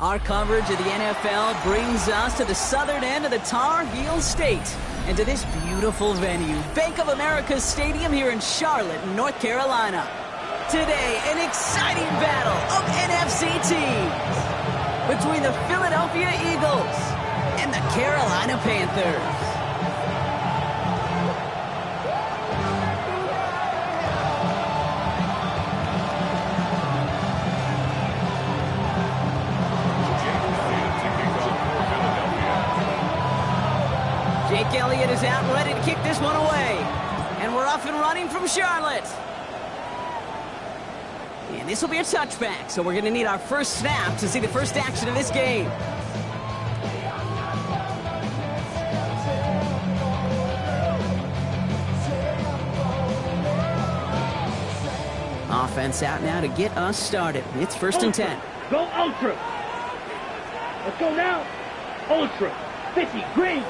Our coverage of the NFL brings us to the southern end of the Tar Heel State and to this beautiful venue, Bank of America Stadium here in Charlotte, North Carolina. Today, an exciting battle of NFC teams between the Philadelphia Eagles and the Carolina Panthers. Jake Elliott is out and ready to kick this one away. And we're off and running from Charlotte. And this will be a touchback, so we're going to need our first snap to see the first action of this game. Offense out now to get us started. It's 1st and 10. Go ultra. Let's go now. Ultra. 50 green.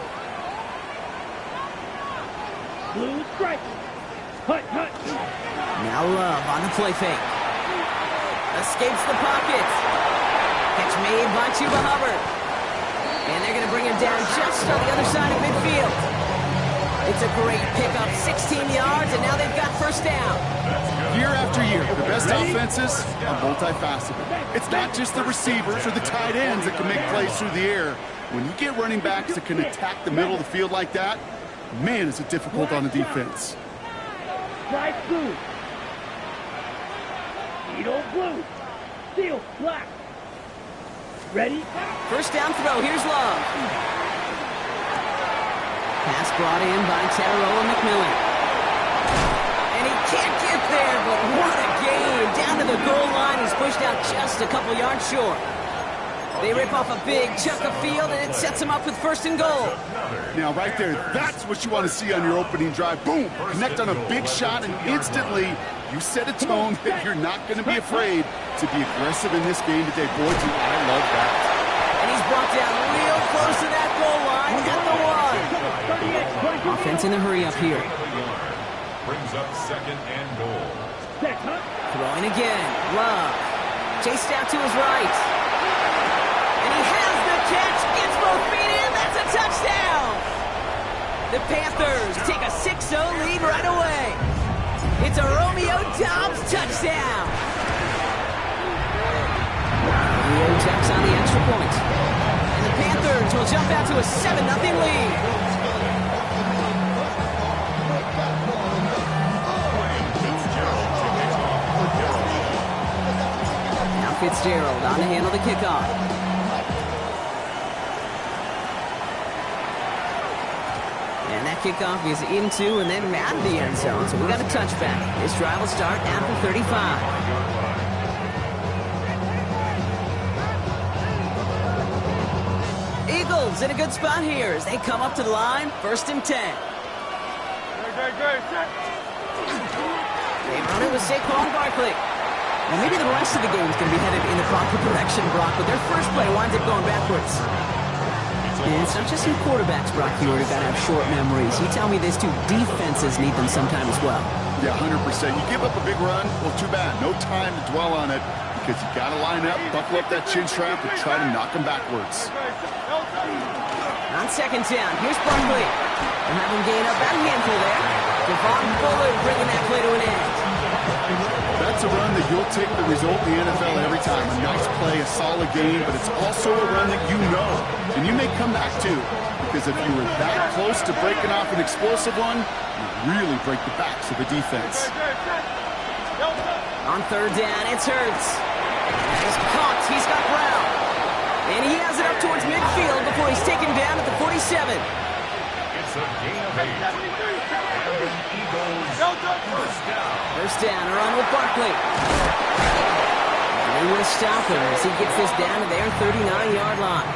Blue stripe. Hut, hut. Now Love on the play fake. Escapes the pocket. Catch made by Chuba Hubbard. And they're going to bring him down just on the other side of midfield. It's a great pickup, 16 yards, and now they've got first down. Year after year, the best offenses are multifaceted. It's not just the receivers or the tight ends that can make plays through the air. When you get running backs that can attack the middle of the field like that, man, is it difficult on the defense. Bright blue. Needle blue. Steel black. Ready? First down throw. Here's Love. Pass brought in by Tataroa McMillan. And he can't get there, but what a game. Down to the goal line. He's pushed out just a couple yards short. They rip off a big chunk of field, and it sets him up with 1st and goal. Now, right there, that's what you want to see on your opening drive. Boom! Connect on a big shot, and instantly you set a tone that you're not going to be afraid to be aggressive in this game today. Boy, do I love that. And he's brought down real close to that goal line at the 1. Offense in the hurry up here. Brings up 2nd and goal. Throwing again. Love. Chased out to his right. And he has the catch. Gets both feet in. That's a touchdown. The Panthers take a 6-0 lead right away. It's a Romeo Doubs touchdown. Romeo checks on the extra point. And the Panthers will jump out to a 7-0 lead. Fitzgerald on to handle the kickoff. And that kickoff is into and then out of the end zone. So we got a touchback. This drive will start at the 35. Eagles in a good spot here as they come up to the line. 1st and 10. They run it with Saquon Barkley. Well, maybe the rest of the game is going to be headed in the proper direction, Brock, but their first play winds up going backwards. And it's not just some quarterbacks, Brock, you already got to have short memories. You tell me these two defenses need them sometime as well. Yeah, 100%. You give up a big run, well, too bad. No time to dwell on it because you got to line up, buckle up that chin strap, and try to knock them backwards. On 2nd down, here's Barkley. And have him gain up that handful there. Devon Bullard bringing that play to an end. That's a run that you'll take the result in the NFL every time. A nice play, a solid game, but it's also a run that you know, and you may come back to, because if you were that close to breaking off an explosive one, you really break the backs of the defense. On 3rd down, it's Hurts. He's caught. He's got Brown. And he has it up towards midfield before he's taken down at the 47. It's a gain of 8. And the Eagles first down. First down, a run with Barkley. And they will stop him as he gets this down to their 39-yard line.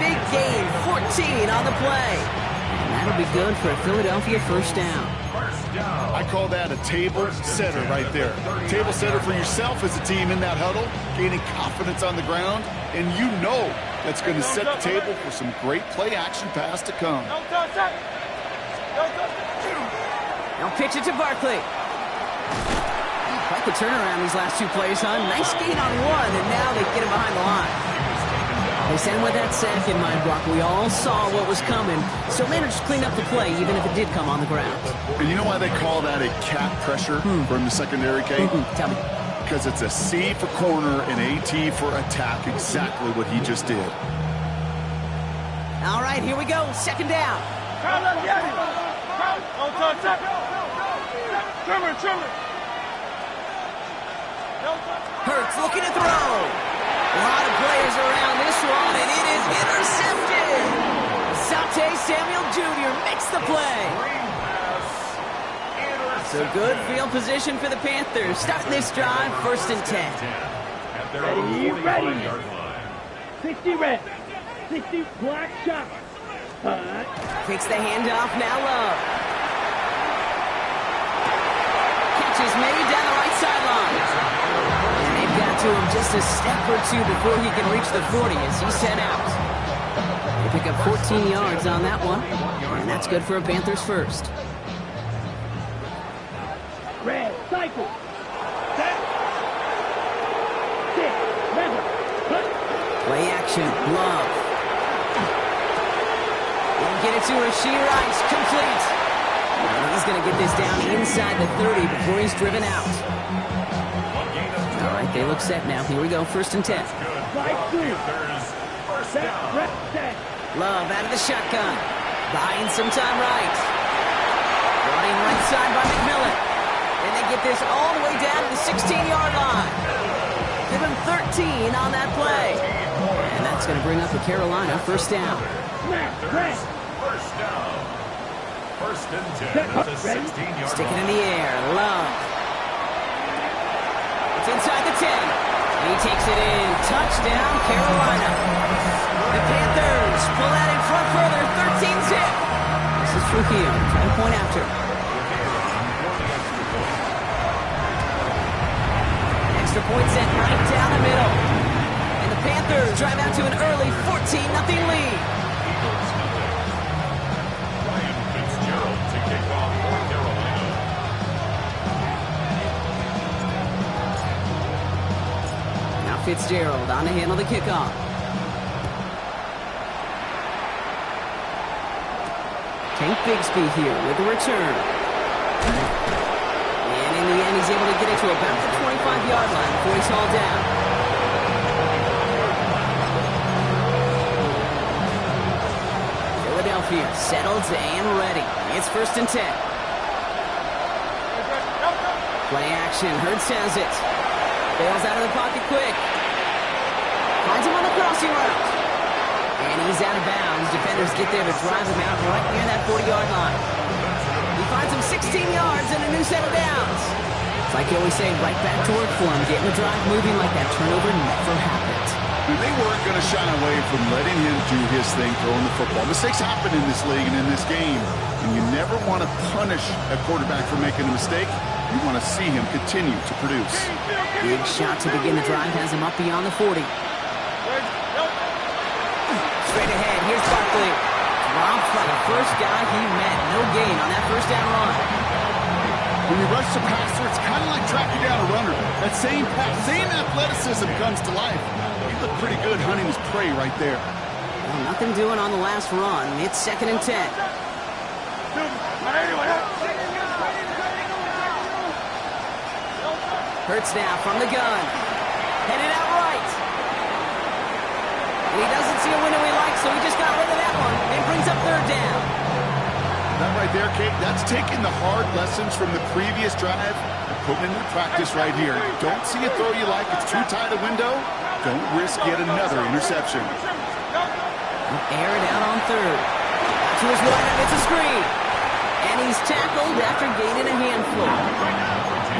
Big gain, 14 on the play. And that'll be good for a Philadelphia first down. I call that a table setter right there. Table setter for yourself as a team in that huddle, gaining confidence on the ground, and you know that's going to set the table for some great play-action pass to come. Now pitch it to Barkley. Quite the turnaround these last two plays, huh? Nice gain on one, and now they get him behind the line. They sent him with that sack in mind, Brock. We all saw what was coming, so managed to clean up the play, even if it did come on the ground. And you know why they call that a cat pressure from the secondary, Kate? Tell me. Because it's a C for corner and AT for attack, exactly what he just did. All right, here we go. Second down. Hurts looking to throw. A lot of players around this one, and it is intercepted. Sante Samuel Jr. makes the play. So good field position for the Panthers. Starting this drive, 1st and 10. Ready. 60 red. 60 black shot. Takes the handoff, now Love. Catch is made down the right sideline. And they've got to him just a step or two before he can reach the 40 as he's sent out. They pick up 14 yards on that one, and that's good for a Panthers first. Red, cycle. Set. 6, level. Play action, Love. Didn't get it to Rashee Rice, complete. And he's going to get this down inside the 30 before he's driven out. All right, they look set now. Here we go, 1st and 10. Love out of the shotgun. Buying some time right. Brought in right side by McMillan. And they get this all the way down to the 16-yard line. Give him 13 on that play. And that's going to bring up a Carolina 1st down. First down. 1st and 10 at the 16-yard Stick it in the air. Love. It's inside the 10. He takes it in. Touchdown, Carolina. The Panthers pull out in front further. 13-zip. This is Trujillo trying to point after. Extra point set right down the middle. And the Panthers drive out to an early 14-0 lead. Fitzgerald on to handle the kickoff. Tank Bigsby here with the return. And in the end, he's able to get it to about the 25-yard line before he's hauled down. Philadelphia settled and ready. It's 1st and 10. Play action. Hurts has it. Bails out of the pocket quick. Finds him on the crossing route. And he's out of bounds. Defenders get there to drive him out right near that 40-yard line. He finds him 16 yards and a new set of downs. It's like you always say, right back to work for him. Getting the drive moving like that turnover never happened. They weren't going to shy away from letting him do his thing throwing the football. Mistakes happen in this league and in this game. And you never want to punish a quarterback for making a mistake. You want to see him continue to produce. Big shot to begin the drive has him up beyond the 40. Straight ahead, here's Barkley. Dropped by the first guy he met. No gain on that 1st down run. When you rush the passer, it's kind of like tracking down a runner. That same pass, same athleticism comes to life. He looked pretty good hunting his prey right there. Well, nothing doing on the last run. It's 2nd and 10. Hurts now from the gun. Headed out right. And he doesn't see a window he likes, so he just got rid of that one. And brings up 3rd down. That right there, Kate, that's taking the hard lessons from the previous drive and putting it into practice right here. Don't see a throw you like. It's too tight a window. Don't risk yet another interception. Air it out on 3rd. To his right, and it's a screen. And he's tackled after gaining a handful.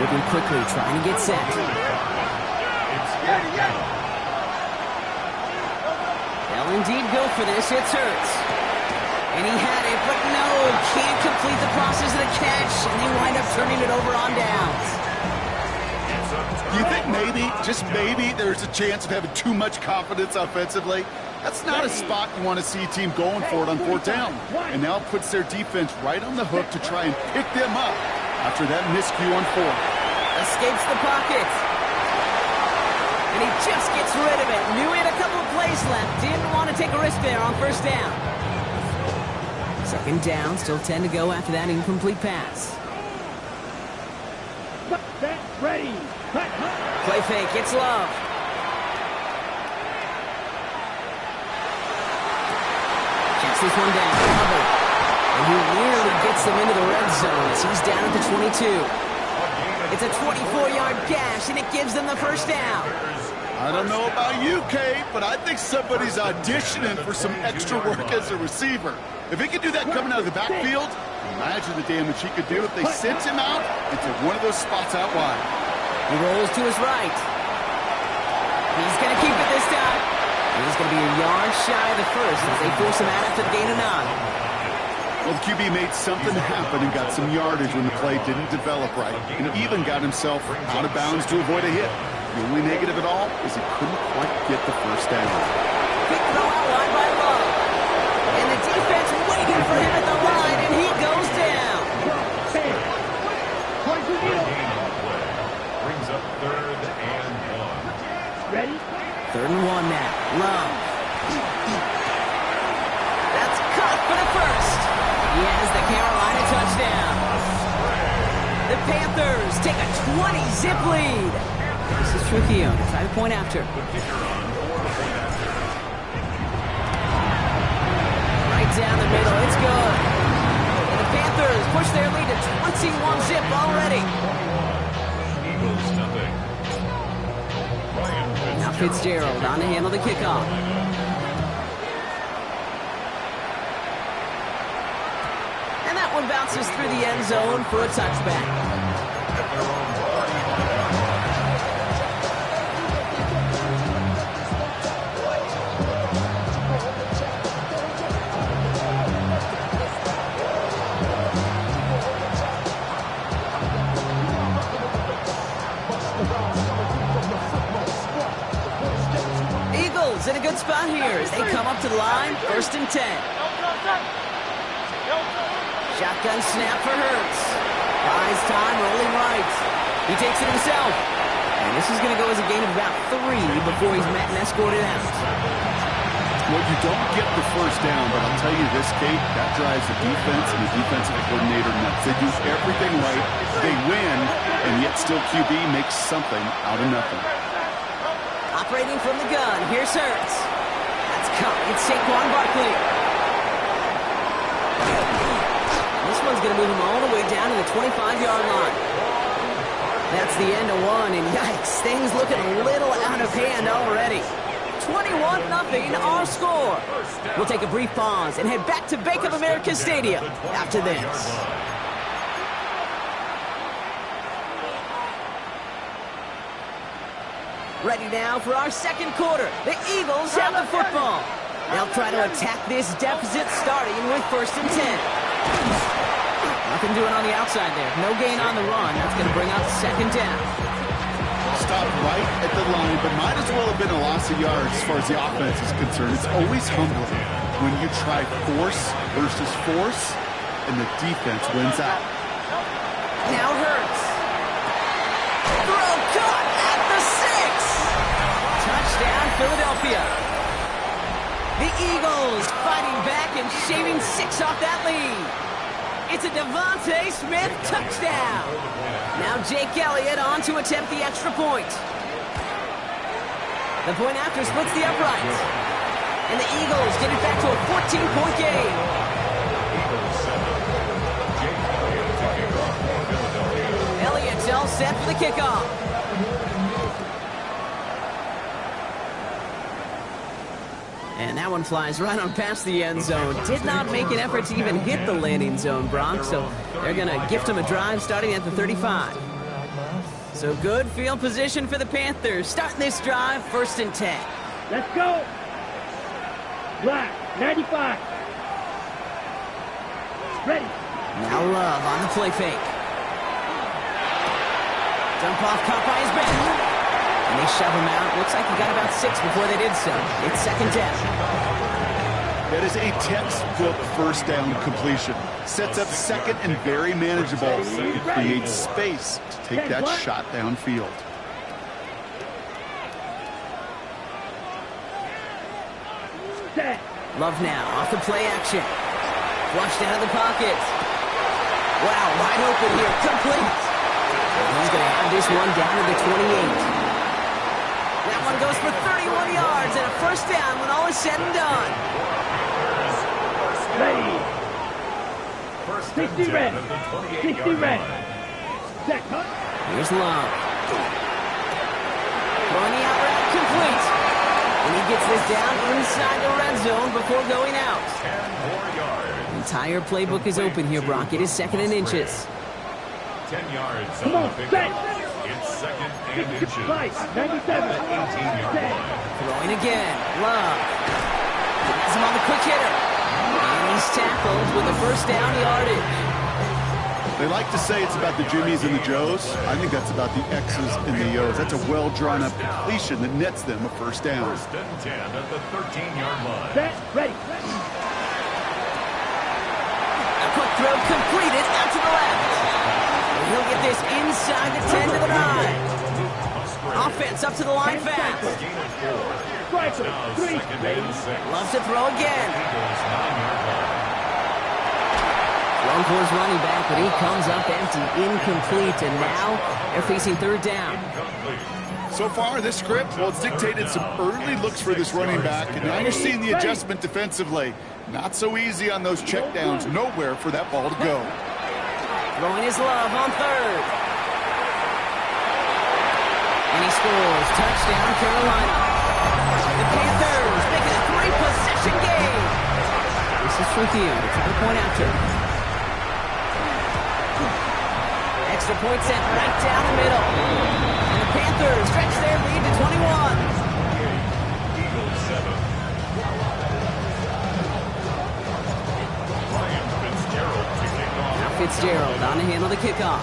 Moving quickly, trying to get set. They'll indeed go for this. It's Hurts. And he had it, but no, can't complete the process of the catch, and they wind up turning it over on downs. Do you think maybe, just maybe, there's a chance of having too much confidence offensively? That's not a spot you want to see a team going for it on 4th down. And now it puts their defense right on the hook to try and pick them up after that miscue on 4th. Escapes the pocket. And he just gets rid of it. Knew he had a couple of plays left. Didn't want to take a risk there on first down. Second down, still 10 to go after that incomplete pass. Set, ready. Play fake, it's Love. Checks this one down, covered. And he nearly gets them into the red zone as he's down at the 22. It's a 24-yard gash, and it gives them the first down. I don't know about you, Kate, but I think somebody's auditioning for some extra work as a receiver. If he could do that coming out of the backfield, imagine the damage he could do if they sent him out into one of those spots out wide. He rolls to his right. He's going to keep it this time. He's going to be a yard shy of the first as they force him out after the gain of 9. Well, the QB made something happen and got some yardage when the play didn't develop right, and even got himself out of bounds to avoid a hit. The only negative at all is he couldn't quite get the first down. Quick throw out wide by Love. And the defense waiting for him at the line, and he goes down. Brings up 3rd and 1. Ready? 3rd and 1 now. Love. That's caught for the first. He has the Carolina touchdown. The Panthers take a 20-zip lead. This is Trujillo. Try the point after. Right down the middle. It's good. And the Panthers push their lead to 21-zip already. Eagles nothing. Now Fitzgerald on to handle the kickoff. And that one bounces through the end zone for a touchback. In a good spot here as they come up to the line, 1st and 10. Shotgun snap for Hurts. Buys time, rolling right. He takes it himself. And this is going to go as a gain of about 3 before he's met and escorted out. Well, you don't get the first down, but I'll tell you this, Kate, that drives the defense and the defensive coordinator nuts. They do everything right, they win, and yet still QB makes something out of nothing. Operating from the gun, here's Hurts. That's caught. It's Saquon Barkley. This one's going to move him all the way down to the 25-yard line. That's the end of one, and yikes, things looking a little out of hand already. 21-0 our score. We'll take a brief pause and head back to Bank of America Stadium after this. Ready now for our second quarter. The Eagles have the football. They'll try to attack this deficit starting with 1st and 10. Nothing doing on the outside there. No gain on the run. That's going to bring up 2nd down. Stopped right at the line, but might as well have been a loss of yards as far as the offense is concerned. It's always humbling when you try force versus force, and the defense wins out. Now Hurts. Throw caught at the 6. Touchdown, Philadelphia. The Eagles fighting back and shaving 6 off that lead. It's a Devontae Smith touchdown. Now Jake Elliott on to attempt the extra point. The point after splits the uprights. And the Eagles get it back to a 14-point game. Elliott's all set for the kickoff. And that one flies right on past the end zone. Did not make an effort to even hit the landing zone, Brock. So they're going to gift him a drive starting at the 35. So good field position for the Panthers. Starting this drive, 1st and 10. Let's go. Black, 95. Ready. Now Love on the play fake. Dump off caught by his back. And they shove him out. Looks like he got about 6 before they did so. It's 2nd down. That is a textbook 1st down completion. Sets up 2nd and very manageable. It creates space to take that shot downfield. Set. Love now, off the play action. Flushed out of the pocket. Wow, wide open here, complete. He's going to have this one down to the 28. That one goes for 31 yards and a first down when all is said and done. Ready. 60 ready. 60 ready. Set. Here's Love. Throwing the out route, complete. And he gets this down inside the red zone before going out. 10 more yards. The entire playbook is open here, Brock. It is second and inches. 10 yards Come on on, the set. pickup. It's second and inches. Right, 97. 18-yard Set. line. Throwing again. Love. Has him on the quick hitter. And he's tackled with a first down yardage. They like to say it's about the Jimmies and the Joes. I think that's about the X's and the O's. That's a well-drawn-up completion that nets them a first down. First and 10 at the 13-yard line. Set. Ready. A quick throw completed out to the left. And he'll get this inside the 10 to the 9. Offense up to the line fast. Gain of 4. Striker. Now 3. second and 6. Loves to throw again. Eagles 9-yard line. Thrown towards running back, but he comes up empty, incomplete, and now they're facing third down. So far, this script, well, it's dictated some early looks for this running back, and now you're seeing the adjustment defensively. Not so easy on those checkdowns. Nowhere for that ball to go. Throwing his Love on third. And he scores. Touchdown, Carolina. The Panthers make it a 3-possession game. This is for Theo to try to point after. Extra point set right down the middle. And the Panthers stretch their lead to 21. Eagles 7. Ryan Fitzgerald to kick off. Now Fitzgerald on to handle the kickoff.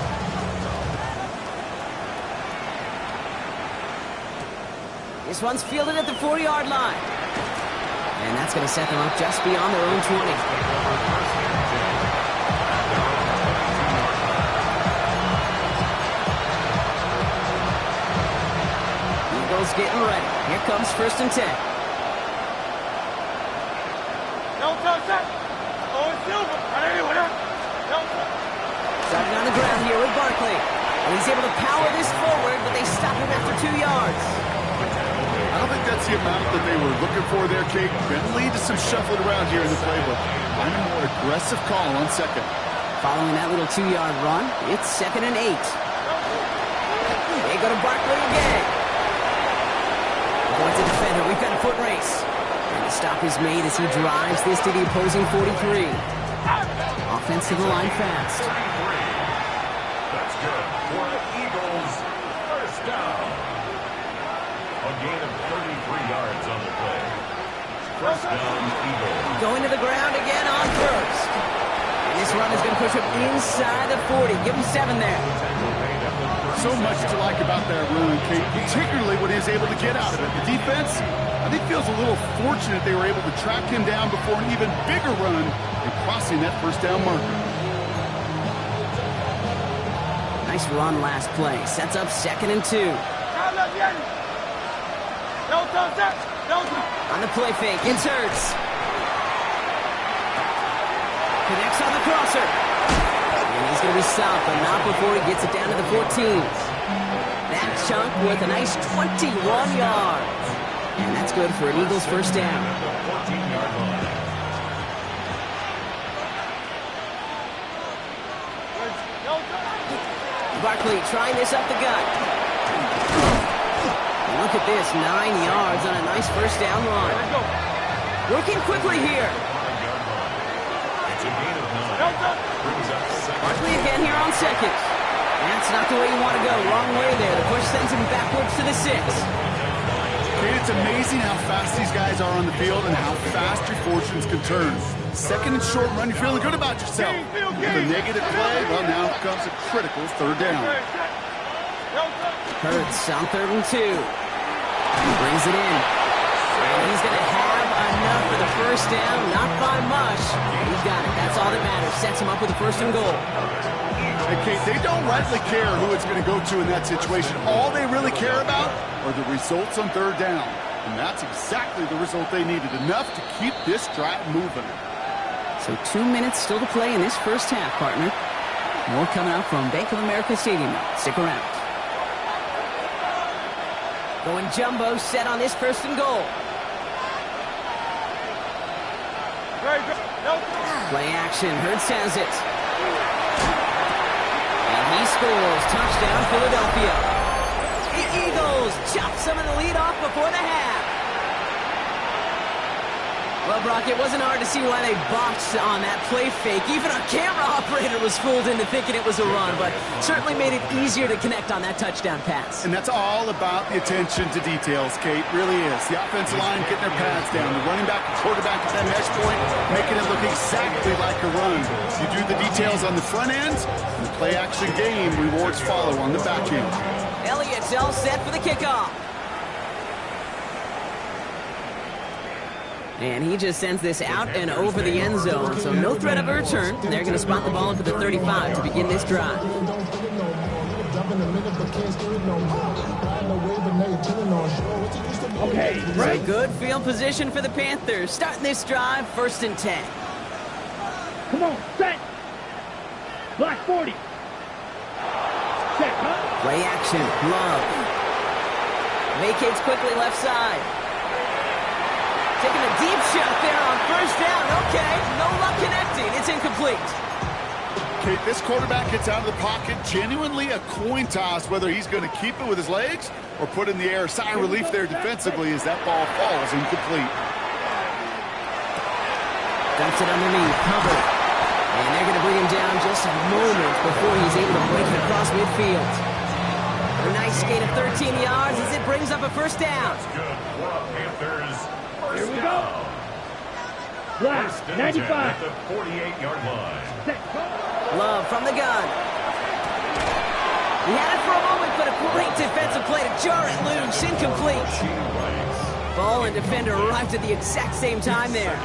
This one's fielded at the 4-yard line. And that's going to set them up just beyond their own 20. Eagles getting ready. Here comes first and 10. Starting on the ground here with Barkley. And he's able to power this forward, but they stop him after 2 yards. I don't think that's the amount that they were looking for there, Kate. Going to lead to some shuffling around here in the playbook. Find a more aggressive call on second. Following that little 2-yard run, it's second and 8. They go to Barkley again. Going to defender, we've got a foot race. And the stop is made as he drives this to the opposing 43. Offense to the line fast. That's good for the Eagles. First down. A gain of 33 yards on the play. First down, Eagles. Going to the ground again on first. And this run is going to push him inside the 40. Give him 7 there. So much to like about that run, Kate, particularly what he was able to get out of it. The defense, I think, feels a little fortunate they were able to track him down before an even bigger run and crossing that first down marker. Nice run last play. Sets up second and 2. On the play fake, it's Hurts. Connects on the crosser. And he's going to be stopped, but not before he gets it down to the 14. That chunk with a nice 21 yards. And that's good for an Eagles first down. 14-yard line. Barkley trying this up the gut. And look at this, 9 yards on a nice first down run. Working quickly here. It's a gain of 9. Brings up second. Barkley again here on second. That's not the way you want to go. Wrong way there. The push sends him backwards to the 6. Kate, it's amazing how fast these guys are on the field and how fast your fortunes can turn. Second and short run, you're feeling good about yourself. With a negative play, well, now comes a critical third down. Hurts on 3rd and 2. He brings it in. And he's going to have enough for the first down. Not by much. He got it. That's all that matters. Sets him up with a first and goal. Hey, Kate, they don't rightly care who it's going to go to in that situation. All they really care about are the results on third down. And that's exactly the result they needed, enough to keep this drive moving. So 2 minutes still to play in this first half, partner. More coming up from Bank of America Stadium. Stick around. Going jumbo set on this first and goal. Play action. Hurts has it. And he scores. Touchdown, Philadelphia. The Eagles chop some of the lead off before the half. Well, Brock, it wasn't hard to see why they botched on that play fake. Even our camera operator was fooled into thinking it was a run, but certainly made it easier to connect on that touchdown pass. And that's all about the attention to details, Kate. Really is. The offensive line getting their pads down. The running back and quarterback at that mesh point, making it look exactly like a run. You do the details on the front end, and the play-action game rewards follow on the back end. Elliott's all set for the kickoff. And he just sends this out and over the end zone, so no threat of a return. They're going to spot the ball up at the 35 to begin this drive. Okay, right. So good field position for the Panthers. Starting this drive, 1st and 10. Come on, set. Black 40. Set, huh? Play action, Love. Vacates quickly left side. Taking a deep shot there on 1st down. Okay, no luck connecting. It's incomplete. Kate, this quarterback gets out of the pocket, genuinely a coin toss whether he's going to keep it with his legs or put it in the air. Sigh of relief there defensively as that ball falls incomplete. Dumps it underneath, covered. And they're going to bring him down just a moment before he's able to break it across midfield. A nice gain of 13 yards as it brings up a 1st down. That's good for the Panthers. Here we go. Black, 95. At the 48-yard line. Set, go. Love from the gun. He had it for a moment, but a great defensive play to jar it loose. Incomplete. Ball and defender arrived at the exact same time there.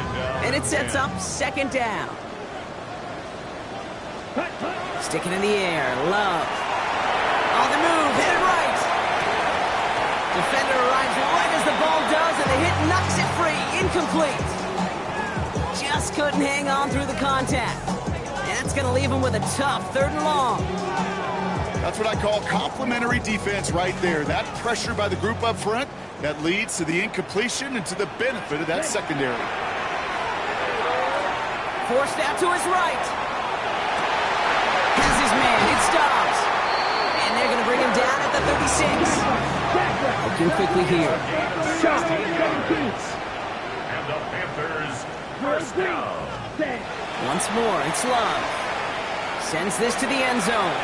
And it sets up 2nd down. Cut, cut. Sticking in the air. Love. On the move. Hit it right. Defender arrives right as the ball does, and the hit knocks it free. Incomplete. Just couldn't hang on through the contact. And that's going to leave him with a tough 3rd and long. That's what I call complimentary defense right there. That pressure by the group up front, that leads to the incompletion and to the benefit of that secondary. Forced out to his right. Has his man. It stops. And they're going to bring him down at the 36. Looking quickly here. Shot, 17. And the Panthers, 1st down. Set. Once more, it's Love. Sends this to the end zone.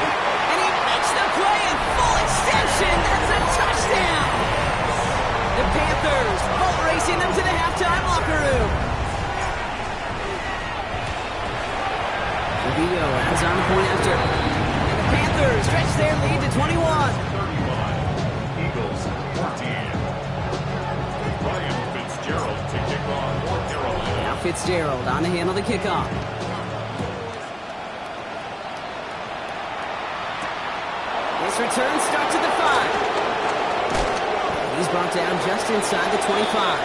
And he makes the play in full extension. That's a touchdown. The Panthers boat racing them to the halftime locker room. Vio has on the point after. And the Panthers stretch their lead to 21. 35. Eagles, 14. Ryan Fitzgerald to kick off for Carolina. Now Fitzgerald on to handle the kickoff. This return starts at the 5. He's brought down just inside the 25.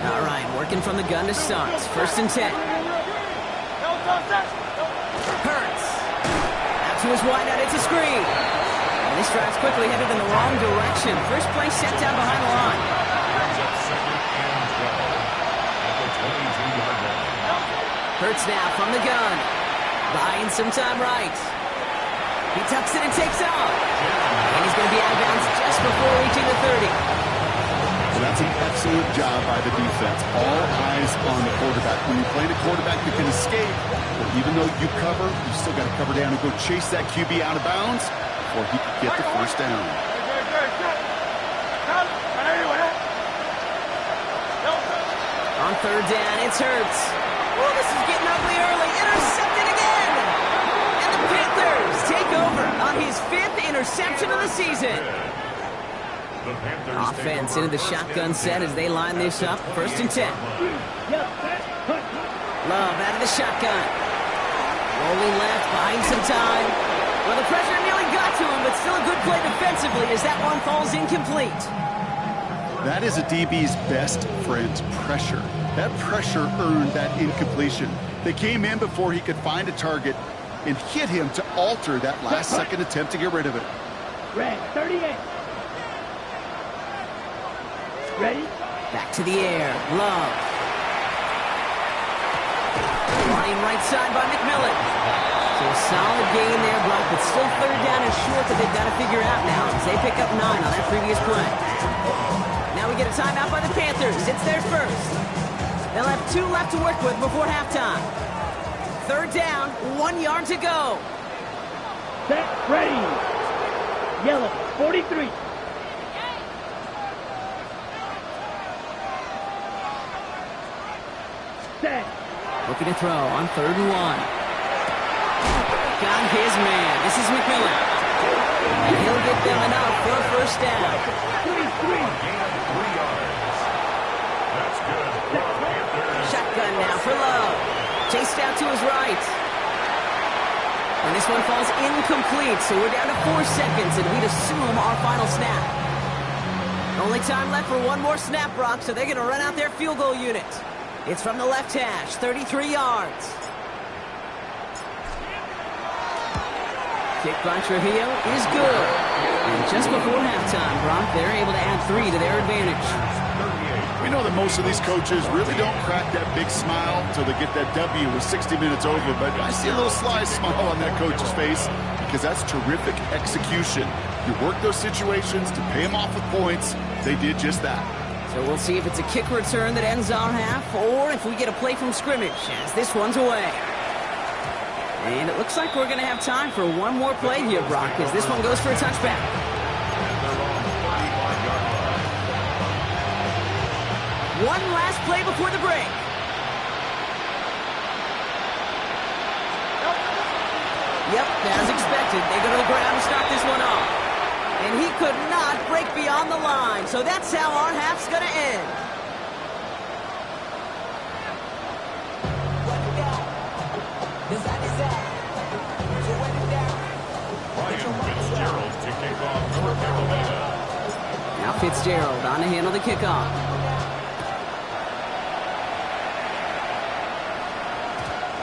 All right, working from the gun to start. 1st and 10. Hurts. Out to his wideout, it's a screen. And this drive's quickly headed in the wrong direction. First play set down behind the line. Brings up 2nd and 12 at the 22-yard line. Hurts now from the gun. Buying some time right. He tucks it and takes off. And he's going to be out of bounds just before reaching the 30. So that's an excellent job by the defense. All eyes on the quarterback. When you're playing a quarterback that can escape, but even though you cover, you still got to cover down and go chase that QB out of bounds before he can get the 1st down. On 3rd down, it's Hurts. Oh, this is getting ugly early. Intercepted again. And the Panthers take over on caught his 5th interception of the season. Offense into the shotgun set as they line this up. 1st and 10. Love out of the shotgun. Rolling left, buying some time. Well, the pressure nearly got to him, but still a good play defensively as that one falls incomplete. That is a DB's best friend, pressure. That pressure earned that incompletion. They came in before he could find a target and hit him to alter that last-second attempt to get rid of it. Red, 38. Ready? Back to the air. Love. Flying right side by McMillan. So a solid gain there, Brock, but still 3rd down and short that they've got to figure out now as they pick up 9 on that previous play. Now we get a timeout by the Panthers. It's their first. They'll have 2 left to work with before halftime. 3rd down, 1 yard to go. Set, ready. Yellow, 43. Set. Looking to throw on 3rd and 1. Got his man. This is McMillan. And he'll get them enough for a 1st down. 3. That's good. Shotgun now for Love. Chased out to his right. And this one falls incomplete, so we're down to 4 seconds, and we'd assume our final snap. Only time left for one more snap, Brock, so they're going to run out their field goal unit. It's from the left hash, 33 yards. Kick by Trujillo is good. And just before halftime, Brock, they're able to add 3 to their advantage. We know that most of these coaches really don't crack that big smile until they get that W with 60 minutes over, but I see a little sly smile on that coach's face because that's terrific execution. You work those situations to pay them off with points. They did just that. So we'll see if it's a kick return that ends our half or if we get a play from scrimmage as this one's away. And it looks like we're going to have time for one more play here, Brock, as this one goes for a touchback. One last play before the break. Yep, as expected, they go to the ground to start this one off. And he could not break beyond the line, so that's how our half's going to end. Fitzgerald to kick off North Carolina. Now Fitzgerald on to handle the kickoff.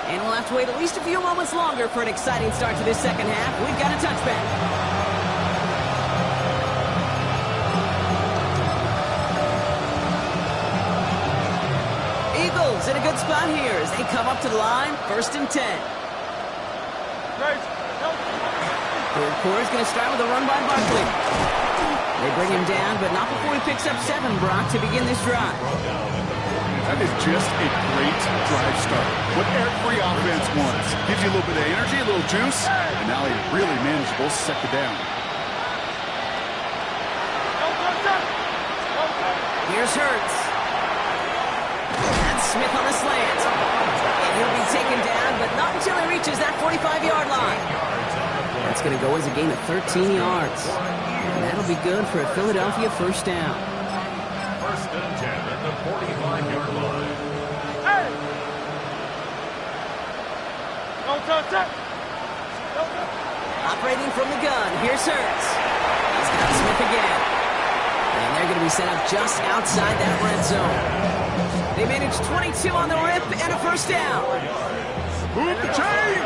And we'll have to wait at least a few moments longer for an exciting start to this second half. We've got a touchback. Eagles in a good spot here as they come up to the line, 1st and 10. Third quarter is going to start with a run by Barkley. They bring him down, but not before he picks up 7, Brock, to begin this drive. That is just a great drive start. What every offense wants. Gives you a little bit of energy, a little juice, and now a really manageable 2nd down. Here's Hurts. That's Smith on the slant. And he'll be taken down, but not until he reaches that 45-yard line. That's going to go as a gain of 13 yards. And that'll be good for a Philadelphia 1st down. 1st and 10 at the 45-yard line. Operating from the gun, here's Hurts. He's got Smith again. And they're going to be set up just outside that red zone. They managed 22 on the rip and a 1st down. Move the chain!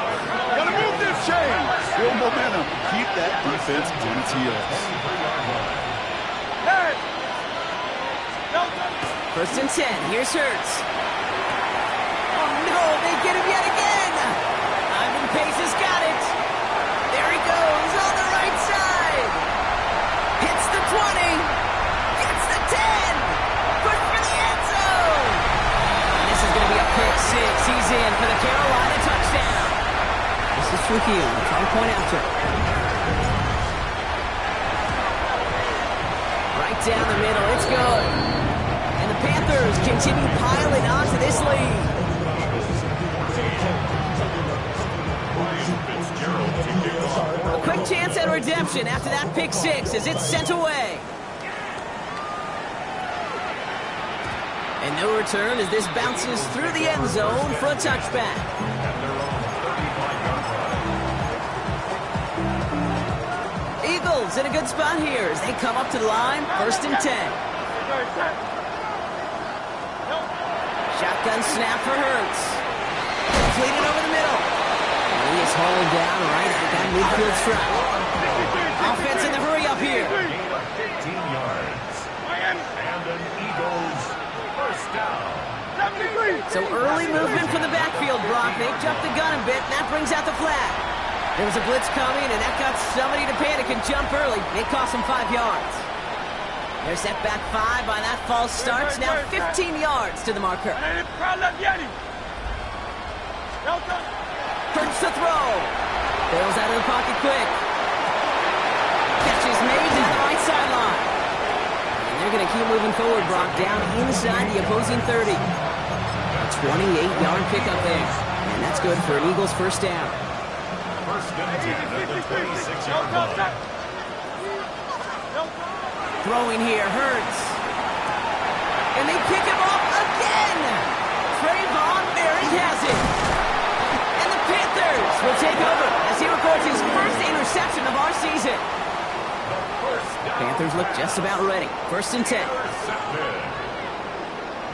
Gotta move this chain! Build momentum. Keep that defense on its heels. 1st and 10, here's Hurts. Oh no, they get him yet again! Ivan Pace has got it. There he goes on the right side. Hits the 20. Gets the 10. Push for the end zone. And this is going to be a pick 6. He's in for the Carolina touchdown. This is Trujillo trying to point after. Right down the middle. It's good. And the Panthers continue piling on to this lead. quick chance at redemption after that pick six as it's sent away. And no return as this bounces through the end zone for a touchback. Eagles in a good spot here as they come up to the line, 1st and 10. Shotgun snap for Hurts. Completed over the middle. And he is hauled down right at that midfield strap. Offense in the hurry up here. 15 yards. And an Eagles first down. So early movement from the backfield, Brock. They jumped the gun a bit, and that brings out the flag. There was a blitz coming, and that got somebody to panic and jump early. It cost them 5 yards. They're set back 5 by that false start. Now 15 yards to the marker. Hurts to throw. Bails out of the pocket quick. Catch is made down the right sideline. And they're going to keep moving forward, Brock, down inside the opposing 30. A 28-yard pickup there. And that's good for an Eagles first down. First and 10 at the 26-yard line. Throwing here, Hurts. And they pick him up again. Trayvon Merrick has it. And the Panthers will take over as he records his first interception of our season. Panthers look just about ready. 1st and 10.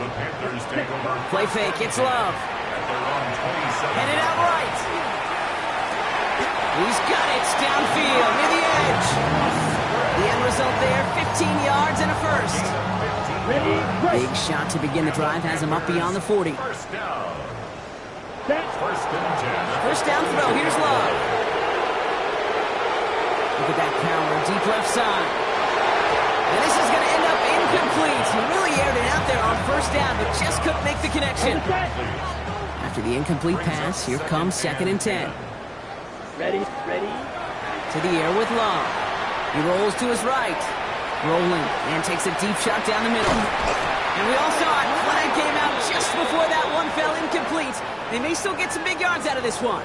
The Panthers take over. Play fake, it's Love. Headed out right. He's got it downfield near the edge. The end result there, 15 yards and a first. Big shot to begin the drive has him up beyond the 40. First down. First down throw, here's Love. Look at that power, deep left side. And this is going to end up incomplete. He really aired it out there on first down, but just couldn't make the connection. After the incomplete pass, here comes 2nd and 10. Ready. To the air with Love. He rolls to his right. Rolling and takes a deep shot down the middle. And we all saw it. Flag came out just before that one fell incomplete. They may still get some big yards out of this one.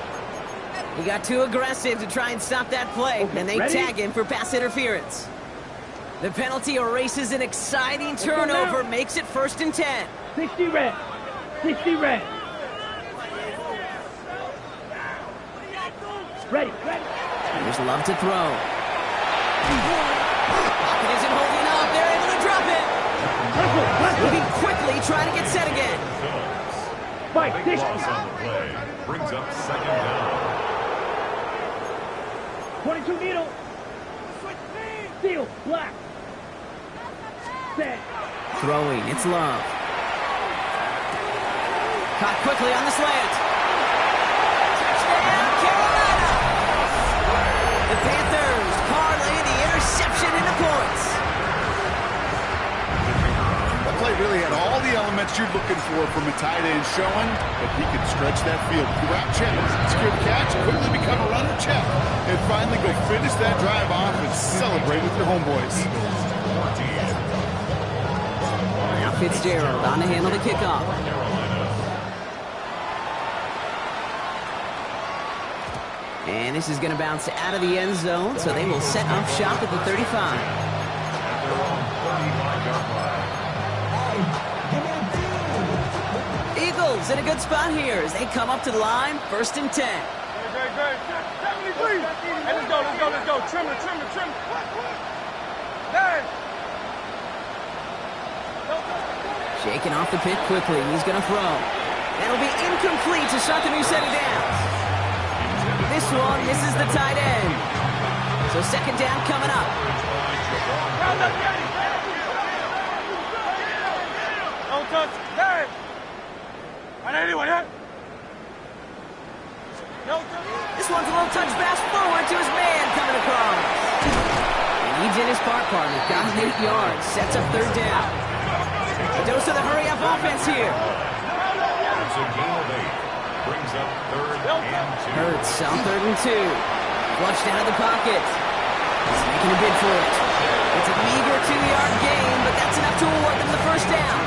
He got too aggressive to try and stop that play, and they tag him for pass interference. The penalty erases an exciting turnover, makes it 1st and 10. 60 red. 60 red. Ready. Here's Love to throw. Pocket isn't holding up. They're able to drop it. Moving quickly, trying to get set again. Fight. Big loss on the play. Brings up 2nd down. 22 needle. Steel. Black. Set. Throwing, it's Love. Caught quickly on the slant. Touchdown, Carolina! The Panthers parlay the interception into points. That play really had all the elements you're looking for from a tight end showing, but he could stretch that field. Grab check, secure the catch, quickly become a runner check, and finally go finish that drive off and celebrate with your homeboys. Now Fitzgerald on to handle the kickoff. And this is going to bounce out of the end zone, so they will set up shop at the 35. Eagles in a good spot here as they come up to the line, 1st and 10. Hey, let's go. Trim it. Hey. Shaking off the pit quickly. He's going to throw. That'll be incomplete to start the new set of downs. This one misses the tight end. So 2nd down coming up. Don't touch. Hey. Anyone hit? This one's a little touch pass forward to his man coming across. And he did his part, partner. Got him 8 yards. Sets up 3rd down. A dose of the hurry-up offense here. It's a gain of 8. Brings up 3rd and 2. Hurts on 3rd and 2. Flushed out of the pocket. He's making a bid for it. It's a meager 2-yard gain, but that's enough to award them the first down.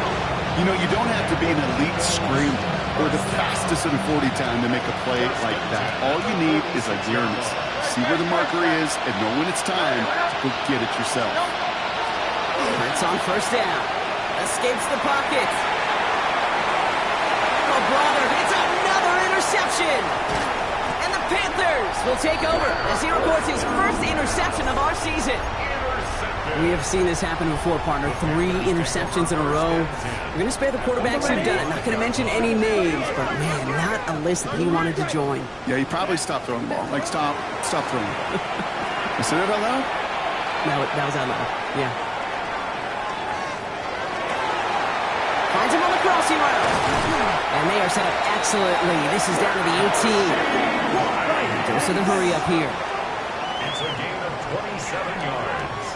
You know, you don't have to be an elite screamer, or the fastest in a 40 time to make a play like that. All you need is awareness. See where the marker is and know when it's time to go get it yourself. It's on first down. Escapes the pocket. Oh, brother, it's another interception. And the Panthers will take over as he records his first interception of our season. We have seen this happen before, partner. 3 interceptions in a row. We're going to spare the quarterbacks who've done it. Not going to mention any names, but man, not a list that he wanted to join. Yeah, he probably stopped throwing the ball. Like, stop throwing the ball. You said that out loud? No, that was out loud. Yeah. Finds him on the crossing route. And they are set up excellently. This is down to the 18. Goes to the hurry up here. It's a gain of 27 yards.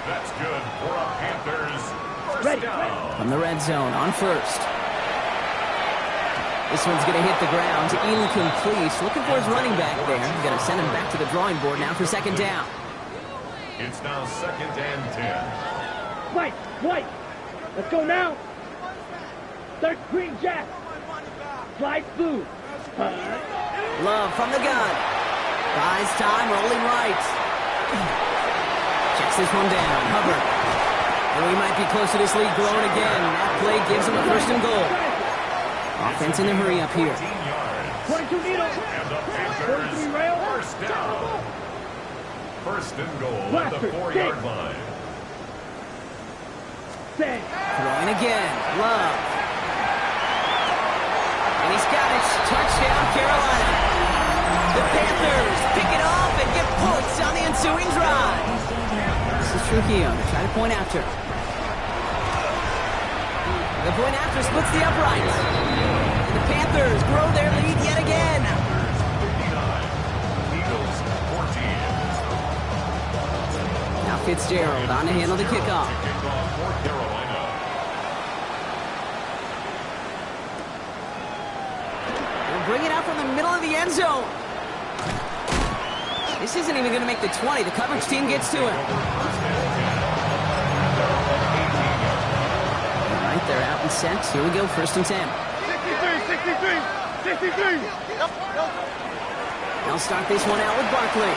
That's good for a Panthers first down. From the red zone on first. This one's going to hit the ground. Incomplete. Looking for his running back there. He's going to send him back to the drawing board now for second down. It's now 2nd and 10. White. Let's go now. Third green jack. Slide through. Love from the gun. Buys time, rolling right. Checks this one down. Hubbard. And we might be close to this lead growing again. That play gives him a first and goal. Offense in the hurry up here. 22 needle. And the Panthers first down. First and goal at the 4-yard line. Throwing again. Love. And he's got it. Touchdown, Carolina. The Panthers pick it off and get points on the ensuing drive. This is Trujillo to try to point after. The point after splits the uprights. And the Panthers grow their lead yet again. Eagles 14. Now Fitzgerald on to handle the kickoff. Kickoff for Carolina. They'll bring it out from the middle of the end zone. This isn't even going to make the 20. The coverage team gets to him. All right, they're out and set. Here we go, first and 10. 63. They'll start this one out with Barkley.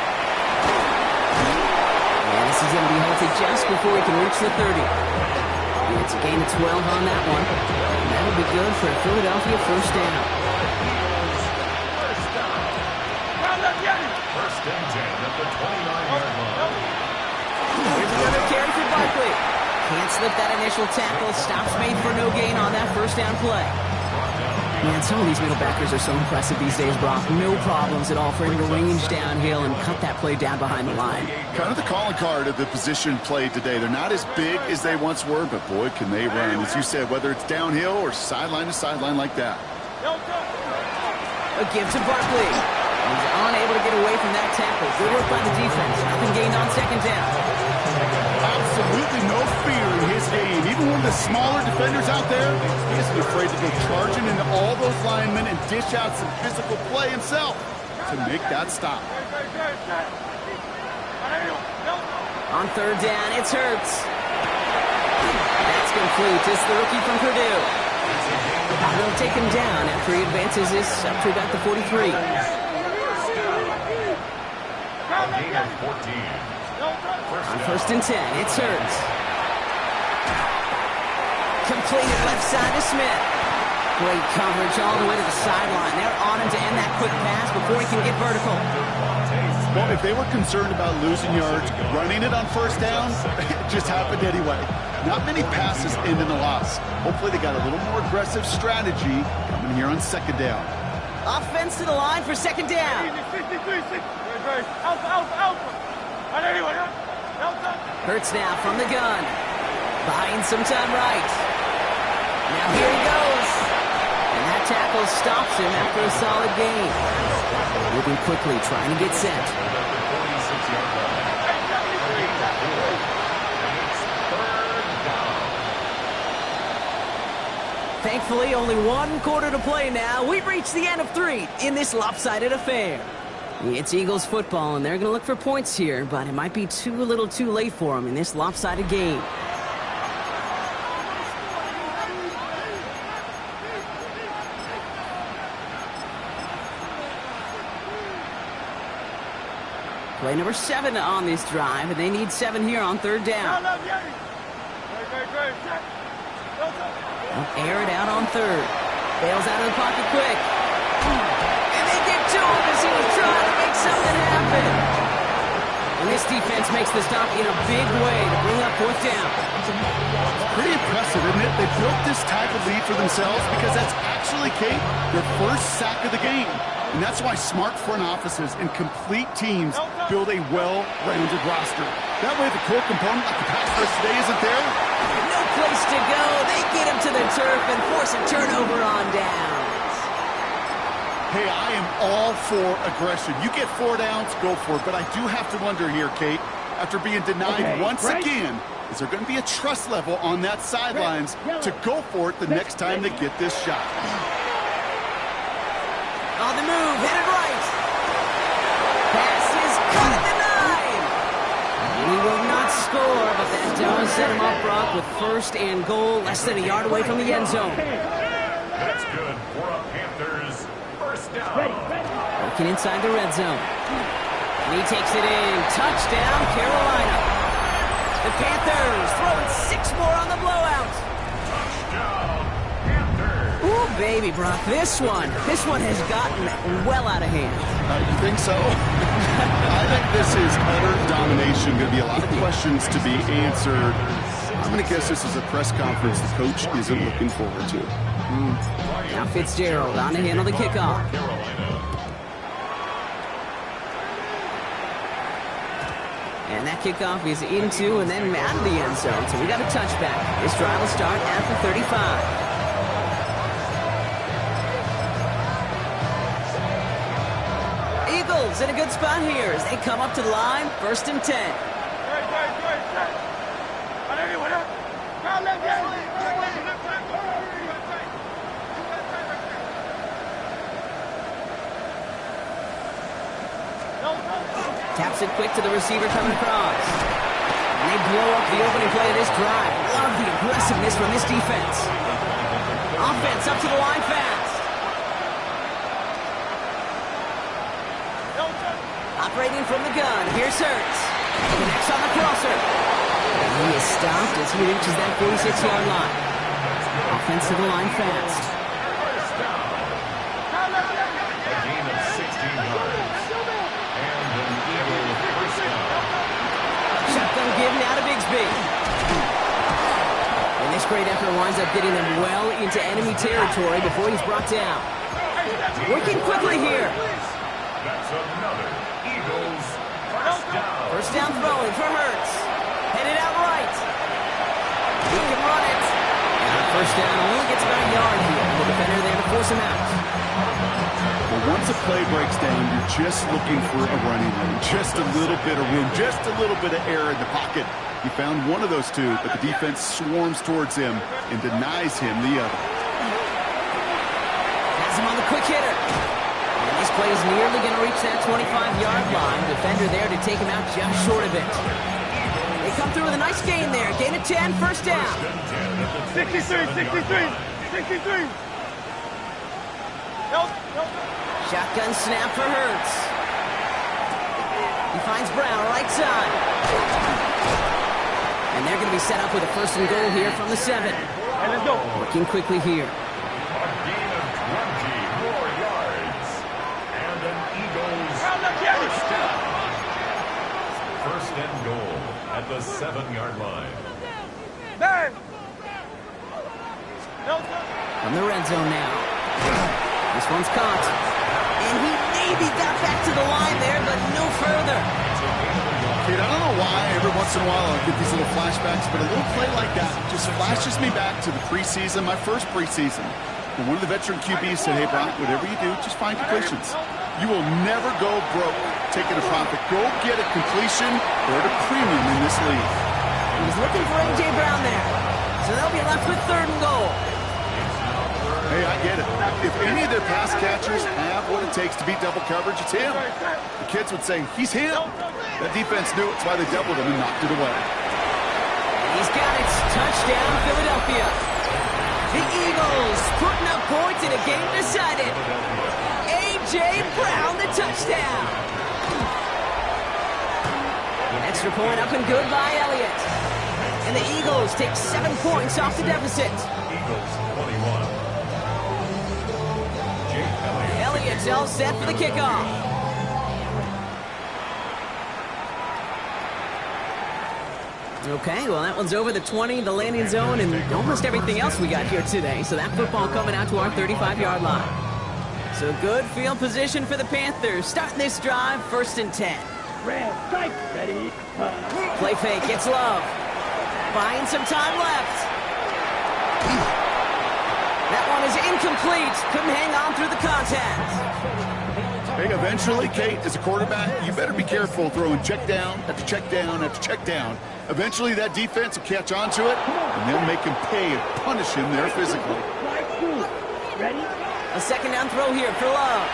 And this is going to be halted just before he can reach the 30. And it's a gain of 12 on that one. And that'll be good for a Philadelphia first down. First and 10 at the 29-yard line. Here's another carry for Barkley. Can't slip that initial tackle. Stops made for no gain on that first down play. Man, some of these middle backers are so impressive these days, Brock. No problems at all for him to range downhill and cut that play down behind the line. Kind of the calling card of the position played today. They're not as big as they once were, but boy, can they run. As you said, whether it's downhill or sideline to sideline like that. A give to Barkley. He's unable to get away from that tackle. Good work by the defense. Nothing gained on second down. Absolutely no fear in his game. Even one of the smaller defenders out there, he isn't afraid to go charging into all those linemen and dish out some physical play himself to make that stop. On third down, it's Hurts. That's complete. It's the rookie from Purdue. They'll take him down after he advances this up to about the 43. Gain of 14. On first and 10, it's Hurts. Completed left side to Smith. Great coverage all the way to the sideline. They're on him to end that quick pass before he can get vertical. Well, if they were concerned about losing yards, running it on first down, it just happened anyway. Not many passes end in a loss. Hopefully they got a little more aggressive strategy coming here on second down. Offense to the line for second down. Hurts now from the gun. Buying some time right. Now here he goes. And that tackle stops him after a solid gain. Moving quickly, trying to get set. Thankfully, only one quarter to play now. We've reached the end of 3 in this lopsided affair. It's Eagles football, and they're going to look for points here, but it might be a little too late for them in this lopsided game. Play number 7 on this drive, and they need 7 here on third down. They'll air it out on third. Bails out of the pocket quick. And they get to him as he was trying to make something happen. And this defense makes the stop in a big way to bring up fourth down. Pretty impressive, isn't it? They built this type of lead for themselves because that's actually, Kate, their first sack of the game. And that's why smart front offices and complete teams build a well-rounded roster. That way the core component like the pass rush today isn't there. No place to go. They get him to the turf and force a turnover on downs. Hey, I am all for aggression. You get 4 downs, go for it. But I do have to wonder here, Kate, after being denied once again, is there going to be a trust level on that sidelines to go for it the next time they get this shot? On the move, headed right. Pass is cut at the 9. And he will not score, but that does set him up, Brock, with first and goal, less than a yard away from the end zone. That's good for a Panthers first down. Working inside the red zone. And he takes it in. Touchdown, Carolina. The Panthers throwing 6 more on the blowout. Touchdown, Panthers. Ooh, baby, Brock, this one has gotten well out of hand. You think so? I think this is utter domination. Going to be a lot of questions to be answered. I'm going to guess this is a press conference the coach isn't looking forward to. Now Fitzgerald on to handle the kickoff. And that kickoff is into and then out of the end zone. So we got a touchback. This drive will start at the 35. Eagles in a good spot here as they come up to the line, 1st and 10. Taps it quick to the receiver coming across. And they blow up the opening play of this drive. Love the aggressiveness from this defense. Offense up to the line fast. Operating from the gun. Here's Hurts. Connects on the crosser. And he is stopped as he reaches that 46-yard line. Offense to the line fast. A gain of 16 yards. And an Eagle first down. Shotgun given out of Bigsby. And this great effort winds up getting them well into enemy territory before he's brought down. Working quickly here. That's another Eagles first down. First down throwing for Hurts. Headed out right. He can run it. And first down only gets about a yard here. The defender there to force him out. Well, once a play breaks down, you're just looking for a running lane. Just a little bit of room, just a little bit of air in the pocket. He found one of those two, but the defense swarms towards him and denies him the other. Has him on the quick hitter. And this play is nearly going to reach that 25-yard line. Defender there to take him out just short of it. They come through with a nice gain there. Gain of 10, first down. 63. Shotgun snap for Hurts. He finds Brown right side. And they're going to be set up with a first and goal here from the 7. Hey, let's go. Working quickly here. A gain of 20 more yards. And an Eagles first down. First and goal at the 7-yard line. Bang. From the red zone now. This one's caught. And he maybe got back to the line there, but no further. Kate, I don't know why every once in a while I'll get these little flashbacks, but a little play like that just flashes me back to the preseason, my first preseason. And one of the veteran QBs said, hey, Brock, whatever you do, just find completions. You will never go broke taking a profit. Go get a completion or at a premium in this league. He's looking for A.J. Brown there. So they'll be left with 3rd and goal. Hey, I get it. If any of their pass catchers have what it takes to beat double coverage, it's him. The kids would say, he's him. That defense knew it. That's why they doubled him and knocked it away. He's got it. Touchdown, Philadelphia. The Eagles putting up points in a game decided. A.J. Brown, the touchdown. Extra point up and good by Elliott. And the Eagles take 7 points off the deficit. Eagles 21. Jake Elliott. Elliott's all set for the kickoff. Okay, well, that one's over the 20, the landing zone, and almost everything else we got here today. So that football coming out to our 35-yard line. So good field position for the Panthers. Starting this drive, 1st and 10. Red, strike, ready. Play fake, gets Love. Buying some time left. That one is incomplete. Couldn't hang on through the contact. Hey, eventually, Kate, as a quarterback, you better be careful throwing check down after check down after check down. Eventually, that defense will catch on to it, and they'll make him pay and punish him there physically. Ready? A 2nd down throw here for Love.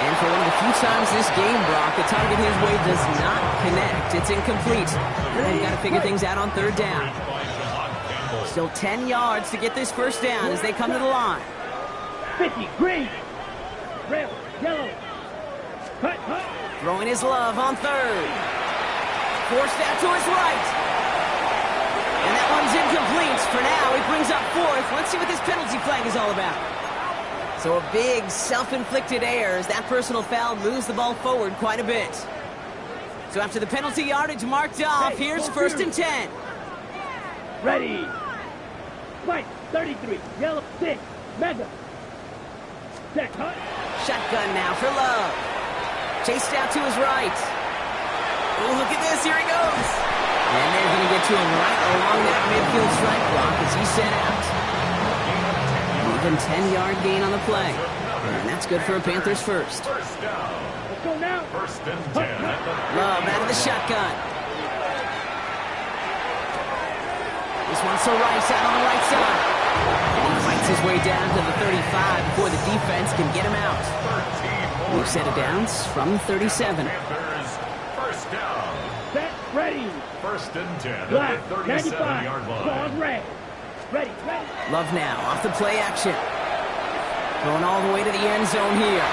And for one of the few times this game, Brock, the target his way does not connect. It's incomplete. And they've got to figure things out on 3rd down. Still 10 yards to get this 1st down as they come to the line. 50, green. Red, yellow. Cut. Throwing his Love on 3rd. Forced out to his right. And that one's incomplete. For now, he brings up 4th. Let's see what this penalty flag is all about. So a big self-inflicted error as that personal foul moves the ball forward quite a bit. So after the penalty yardage marked off, here's 1st and 10. Ready. White, 33, yellow, 6, mega. Set, cut. Shotgun now for Love. Chased out to his right. Oh, look at this. Here he goes. And they're going to get to him right along that midfield strike block as he set out. Even 10-yard gain on the play. And that's good for a Panthers 1st. First down. Let's go now. 1st and 10. Love out of the shotgun. This one's to Rice out on the right side. And he fights his way down to the 35 before the defense can get him out. 13 New set of downs from 37. Panthers, 1st down. Set, ready. 1st and 10 Black, at the 95, 37-yard line. ball red. Ready. Love now, off the play action. Going all the way to the end zone here.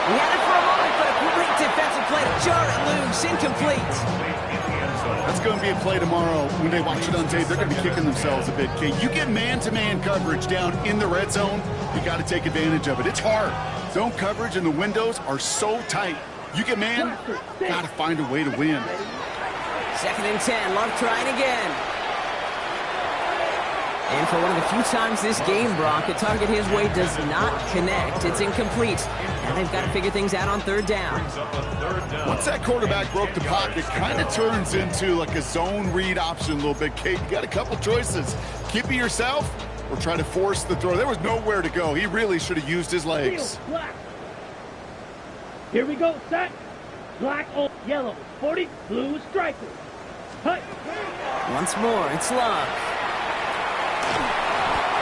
We had it for a moment, but a great defensive play to jar it loose. Incomplete. That's going to be a play tomorrow. When they watch it on tape, they're going to be kicking themselves a bit, Kate. You get man-to-man coverage down in the red zone, you got to take advantage of it. It's hard. Zone coverage and the windows are so tight. You get man, got to find a way to win. 2nd and 10, Love trying again. And for one of the few times this game, Brock, the target his way does not connect. It's incomplete. Now they've got to figure things out on 3rd down. Once that quarterback broke the pocket, it kind of turns into like a zone read option a little bit, Kate. You got a couple choices. Keep it yourself or try to force the throw. There was nowhere to go. He really should have used his legs. Black. Here we go, set. Black, old, yellow, 40, blue, striker. Cut. Once more, it's Love.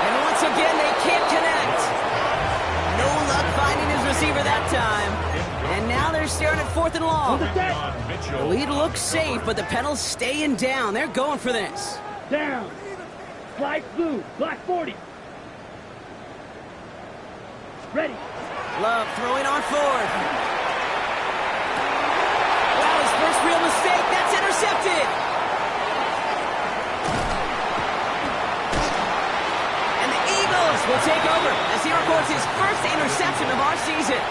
And once again, they can't connect. No luck finding his receiver that time. And now they're staring at 4th and long. The lead looks safe, but the Pedals staying down. They're going for this. Down. Slide blue, black 40. Ready. Love throwing on 4th. Wow, his first real mistake. That's intercepted. And the Eagles will take over as he records his first interception of our season.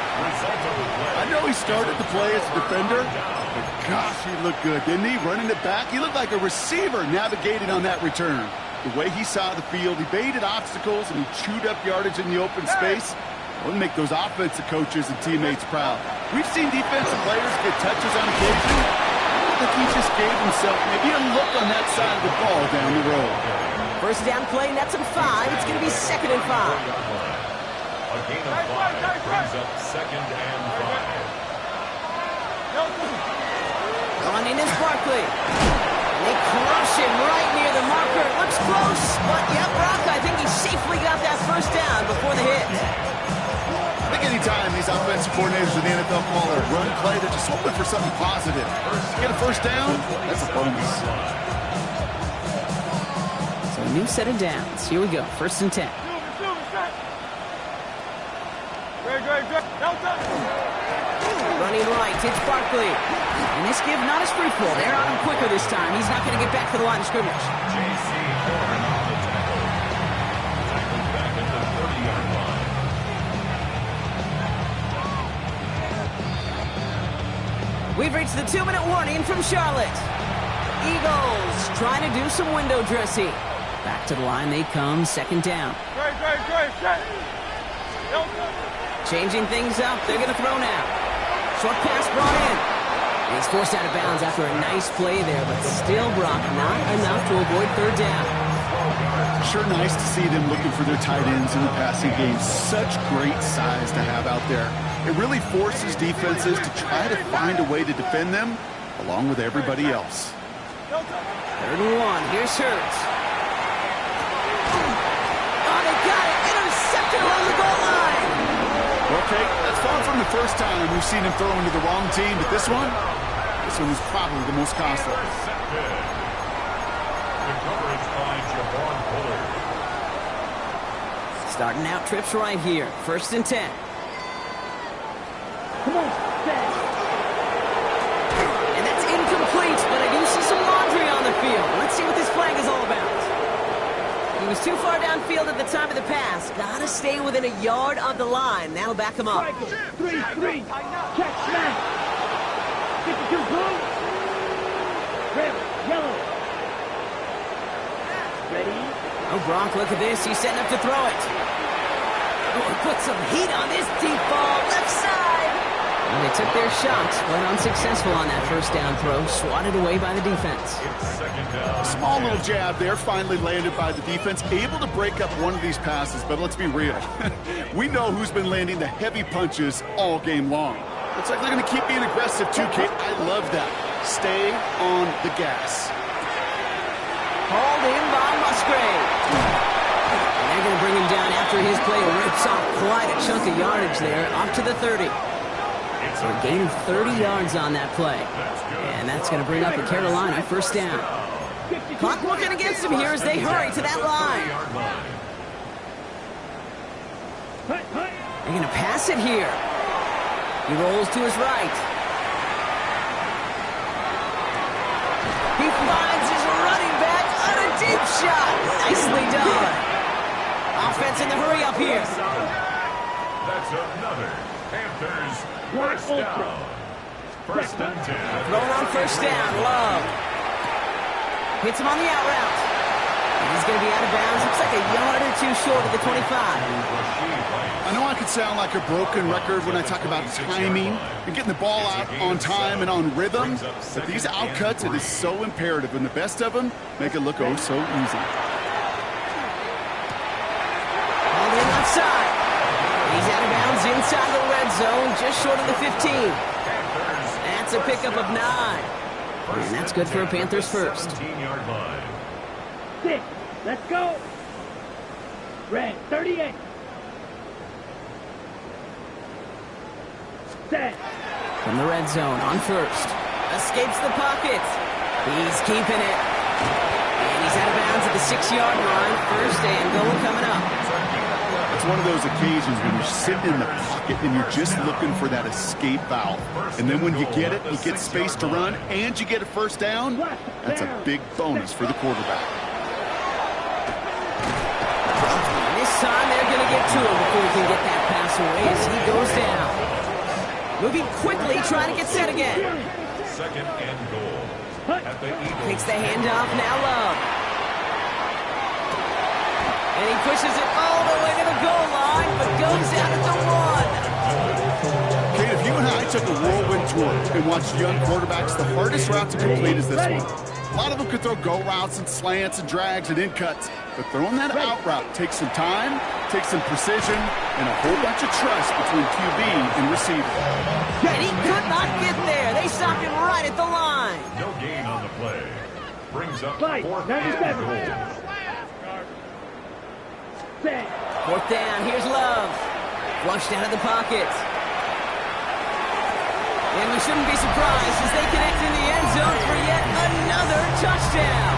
I know he started the play as a defender, but gosh, he looked good, didn't he? Running it back, he looked like a receiver navigating on that return. The way he saw the field, he baited obstacles, and he chewed up yardage in the open space. Wouldn't make those offensive coaches and teammates proud. We've seen defensive players get touches on occasion. I think he just gave himself maybe a look on that side of the ball down the road. 1st down play, nets him 5. It's going to be 2nd and 5. A gain of 5 brings up 2nd and 5. On in is Barkley. And they crush him right near the marker. Looks close, but yeah, Brock, I think he safely got that 1st down before the hit. I think anytime these offensive coordinators in the NFL call a run play, they're just hoping for something positive. Get a 1st down, that's a bonus. So a new set of downs. Here we go, 1st and 10. Great. Running right, it's Barkley. And this give not as fruitful. They're on him quicker this time. He's not going to get back to the line of scrimmage. J.C. Horn on the tackle. Tackles back at the 30-yard line. We've reached the 2-minute warning from Charlotte. Eagles trying to do some window dressing. Back to the line they come, second down. Changing things up, they're going to throw now. Short pass brought in. And he's forced out of bounds after a nice play there, but still, Brock, not enough to avoid third down. Sure nice to see them looking for their tight ends in the passing game. Such great size to have out there. It really forces defenses to try to find a way to defend them, along with everybody else. 3rd and 1, here's Hurts. Oh, they got it! Intercepted along the goal line! Okay, that's far from the first time we've seen him throw into the wrong team, but this one was probably the most costly. Intercepted. The coverage by Javon Bullard. Starting out trips right here. 1st and 10. Come on, set. And that's incomplete, but I do see some laundry on the field. Let's see what this flag is all about. He was too far downfield at the time of the pass. Gotta stay within a yard of the line. That'll back him up. 3-3. Check, smash. 52 blue. Red, yellow. Ready? Oh, Gronk, look at this. He's setting up to throw it. Oh, put some heat on this deep ball. Left side. And they took their shot, but unsuccessful on that first down throw. Swatted away by the defense. It's 2nd down. Small little jab there, finally landed by the defense. Able to break up one of these passes, but let's be real. We know who's been landing the heavy punches all game long. Looks like they're going to keep being aggressive too, Kate. I love that. Stay on the gas. Hauled in by Musgrave. And they're going to bring him down after his play rips off quite a chunk of yardage there, up to the 30. So a gain of 30 yards on that play. And that's going to bring up the Carolina 1st down. Clock working against them here as they hurry to that line. They're going to pass it here. He rolls to his right. He finds his running back on a deep shot. Nicely done. Offense in the hurry up here. That's another Panthers 1st down. 1st and 10. Going on 1st down. Love. Hits him on the out route. And he's going to be out of bounds. Looks like a yard or two short of the 25. I know I could sound like a broken record when I talk about timing and getting the ball out on time and on rhythm, but these outcuts, it is so imperative, and the best of them make it look oh so easy. On the left side. He's out of bounds inside the red zone, just short of the 15. That's a pickup of 9. And that's good for a Panthers 1st. 17-yard line. 6. Let's go. Red, 38. Set. From the red zone on 1st. Escapes the pocket. He's keeping it. And he's out of bounds at the 6-yard line. 1st and goal coming up. It's one of those occasions when you're sitting in the pocket and you're just looking for that escape valve. And then when you get it, you get space to run, and you get a 1st down, that's a big bonus for the quarterback. And this time they're going to get to him before he can get that pass away as he goes down. Moving quickly, trying to get set again. 2nd and goal. At the Eagles. Takes the handoff, now Love. And he pushes it all the way to the goal line, but goes down at the 1. Kate, if you and I took a whirlwind tour and watched young quarterbacks, the hardest route to complete is this one. A lot of them could throw go routes and slants and drags and in cuts, but throwing that out route takes some time, takes some precision, and a whole bunch of trust between QB and receiver. And he could not get there. They stopped him right at the line. No gain on the play. Brings up Fight, 4th 97. and goal. Set. 4th down, here's Love. Flushed out of the pocket. And we shouldn't be surprised as they connect in the end zone for yet another touchdown.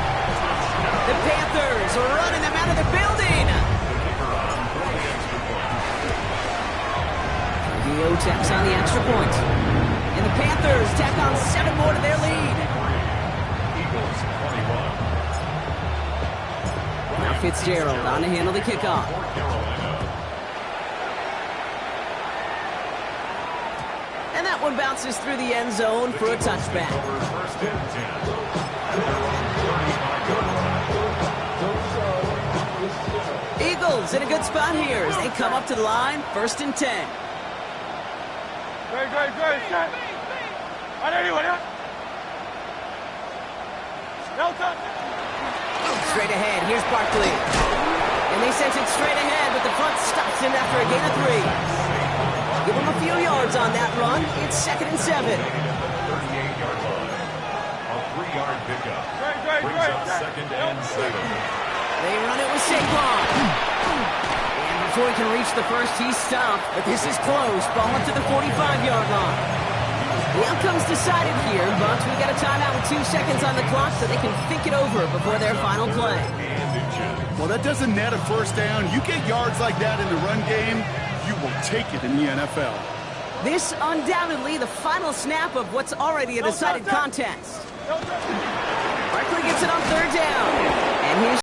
The Panthers are running them out of the building. The O-Tex on the extra point. Panthers tack on 7 more to their lead. Eagles 21. Now Fitzgerald on to handle the kickoff. For Carolina. And that one bounces through the end zone for a touchback. Over first and 10. They're on 35-yard line. Eagles in a good spot here as they come up to the line, 1st and 10. Great, set. On anyone, huh? Delta. Straight ahead, here's Barkley. And they sent it straight ahead, but the front stops him after a gain of 3. Give him a few yards on that run. It's 2nd and 7. 38-yard line. A 3-yard pickup. Brings up 2nd and 7. They run it with Saquon. And before he can reach the first, he's stopped. But this is close. Ball up to the 45-yard line. The outcome's decided here, but we got a timeout with 2 seconds on the clock so they can think it over before their final play. Well, that doesn't net a first down. You get yards like that in the run game, you will take it in the NFL. This undoubtedly the final snap of what's already a decided contest. Barkley gets it on 3rd down. And here's